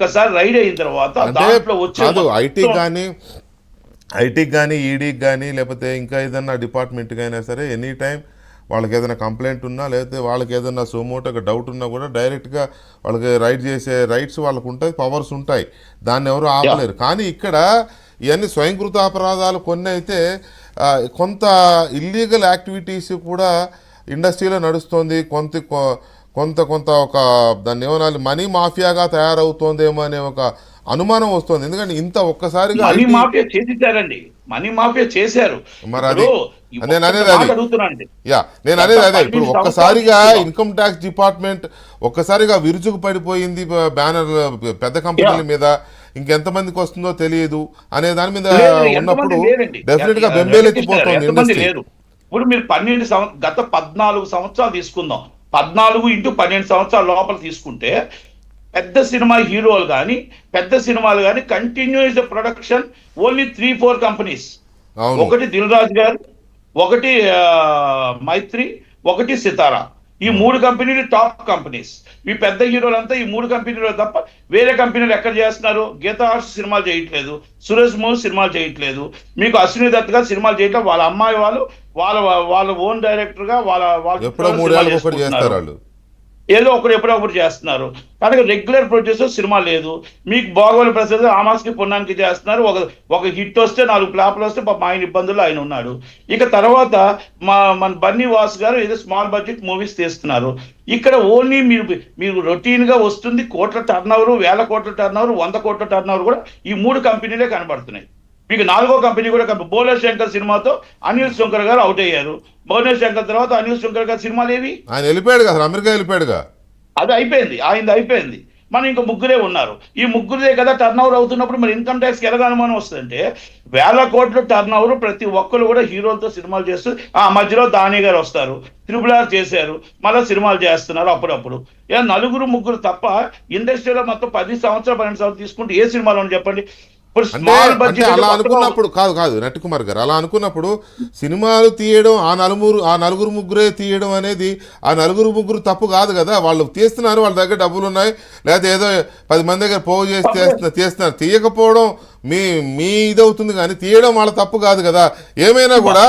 ఒక్కసారి రైడ్ అయిన తర్వాత దాంట్లో వచ్చే ఐటీకి కానీ ఈడీకి కానీ లేకపోతే ఇంకా ఏదన్నా డిపార్ట్మెంట్కి అయినా సరే ఎనీ టైం వాళ్ళకి ఏదైనా కంప్లైంట్ ఉన్నా లేకపోతే వాళ్ళకి ఏదైనా సోమోటోగా డౌట్ ఉన్నా కూడా డైరెక్ట్గా వాళ్ళకి రైడ్ చేసే రైట్స్ వాళ్ళకు ఉంటాయి, పవర్స్ ఉంటాయి, దాన్ని ఎవరు ఆపలేరు. కానీ ఇక్కడ ఇవన్నీ స్వయంకృత అపరాధాలు కొన్ని అయితే కొంత ఇల్లీగల్ యాక్టివిటీస్ కూడా ఇండస్ట్రీలో నడుస్తుంది, కొంత ఒక దాన్ని ఏమనాలి మనీ మాఫియాగా తయారవుతోందేమో అనే ఒక అనుమానం వస్తుంది. ఎందుకంటే ఇంత ఒక్కసారిగా మనీ మాఫియా చేశారండి, మనీ మాఫియా చేశారు. మరి అది నేను అనేది అదే ఇప్పుడు ఒక్కసారిగా ఇన్కమ్ ట్యాక్స్ డిపార్ట్మెంట్ ఒక్కసారిగా విరుచుకు పడిపోయింది బ్యానర్ పెద్ద కంపెనీల మీద, ఇంకెంతమందికి వస్తుందో తెలియదు అనే దాని మీద ఉన్నప్పుడు డెఫినెట్ గా బెంబేలెత్తిపోతుంది ఇండస్ట్రీ. ఇప్పుడు మీరు గత 14 సంవత్సరాలు తీసుకుందాం, 14 × 12 సంవత్సరాల లోపల తీసుకుంటే పెద్ద సినిమా హీరోలు కానీ పెద్ద సినిమాలు కానీ కంటిన్యూస్ ప్రొడక్షన్ ఓన్లీ 3-4 కంపెనీస్. ఒకటి దిల్ రాజు గారు, ఒకటి మైత్రి, ఒకటి సితారా. ఈ 3 కంపెనీలు టాప్ కంపెనీస్. ఈ పెద్ద హీరోలంతా ఈ 3 కంపెనీలు తప్ప వేరే కంపెనీలు ఎక్కడ చేస్తున్నారు? గీతా ఆర్ట్స్ సినిమాలు చేయట్లేదు, సురేష్ మూవీ సినిమాలు చేయట్లేదు, మీకు అశ్విని దత్ గారు సినిమాలు చేయట్లేదు. వాళ్ళ అమ్మాయి వాళ్ళ ఓన్ డైరెక్టర్ గా ఏదో ఒకరు ఎప్పుడొకటి చేస్తున్నారు. కానీ రెగ్యులర్ ప్రొడ్యూసర్ సినిమా లేదు. మీకు బాగోలు ప్రసాద్ ఆమాస్కి పుణ్యానికి చేస్తున్నారు. ఒక హిట్ వస్తే 4 ఫ్లాప్లు వస్తే ఆయన ఇబ్బందులు ఆయన ఉన్నాడు. ఇక తర్వాత మన బన్నీ వాస్ గారు ఏదో స్మాల్ బడ్జెట్ మూవీస్ తీస్తున్నారు. ఇక్కడ ఓన్లీ మీరు రొటీన్ గా వస్తుంది కోట్ల టర్న్ ఓవర్, 1000 కోట్ల టర్న్ ఓవర్, 100 కోట్ల టర్న్ ఓవర్ కూడా ఈ 3 కంపెనీలే కనబడుతున్నాయి. మీకు 4వ కంపెనీ కూడా బోలే శంకర్ సినిమాతో అనిల్ శంకర్ గారు అవుట్ అయ్యారు. బోలే శంకర్ తర్వాత అనిల్ శంకర్ గారి సినిమాలు ఏవి? ఆయన వెళ్ళిపోయాడు కదా, అమెరికా వెళ్ళిపోయాడుగా. అది అయిపోయింది, ఆయనది అయిపోయింది. మనం ఇంకా ముగ్గురే ఉన్నారు. ఈ ముగ్గురే కదా టర్న్ ఓవర్ అవుతున్నప్పుడు మరి ఇన్కమ్ ట్యాక్స్కి ఎలాగ అనుమానం వస్తుందంటే 1000 కోట్ల టర్న్ ఓవర్ ప్రతి ఒక్కరు కూడా హీరోలతో సినిమాలు చేస్తూ ఆ మధ్యలో దాని గారు వస్తారు, RRR చేశారు, మళ్ళీ సినిమాలు చేస్తున్నారు అప్పుడప్పుడు. నలుగురు ముగ్గురు తప్ప ఇండస్ట్రీలో మొత్తం 10 సంవత్సరాలు 12 సంవత్సరాలు తీసుకుంటే ఏ సినిమాలో చెప్పండి? అంటే అలా అనుకున్నప్పుడు కాదు నట్టికుమార్ గారు, అలా అనుకున్నప్పుడు సినిమాలు తీయడం ఆ నలుగురు ముగ్గురే తీయడం అనేది ఆ నలుగురు ముగ్గురు తప్పు కాదు కదా. వాళ్ళు తీస్తున్నారు, వాళ్ళ దగ్గర డబ్బులు ఉన్నాయి, లేకపోతే ఏదో 10 మంది దగ్గర పోగు చేసి తీస్తున్నారు. తీయకపోవడం మీ ఇదవుతుంది కానీ తీయడం వాళ్ళ తప్పు కాదు కదా. ఏమైనా కూడా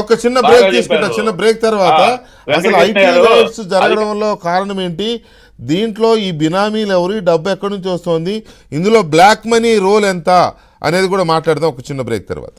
ఒక చిన్న బ్రేక్ తీసుకుంటా. చిన్న బ్రేక్ తర్వాత అసలు ఐటీ రైట్స్ జరగడంలో కారణం ఏంటి, దీంట్లో ఈ బినామీలు ఎవరు, ఈ డబ్బు ఎక్కడి నుంచి వస్తుంది, ఇందులో బ్లాక్ మనీ రోల్ ఎంత అనేది కూడా మాట్లాడదాం ఒక చిన్న బ్రేక్ తర్వాత.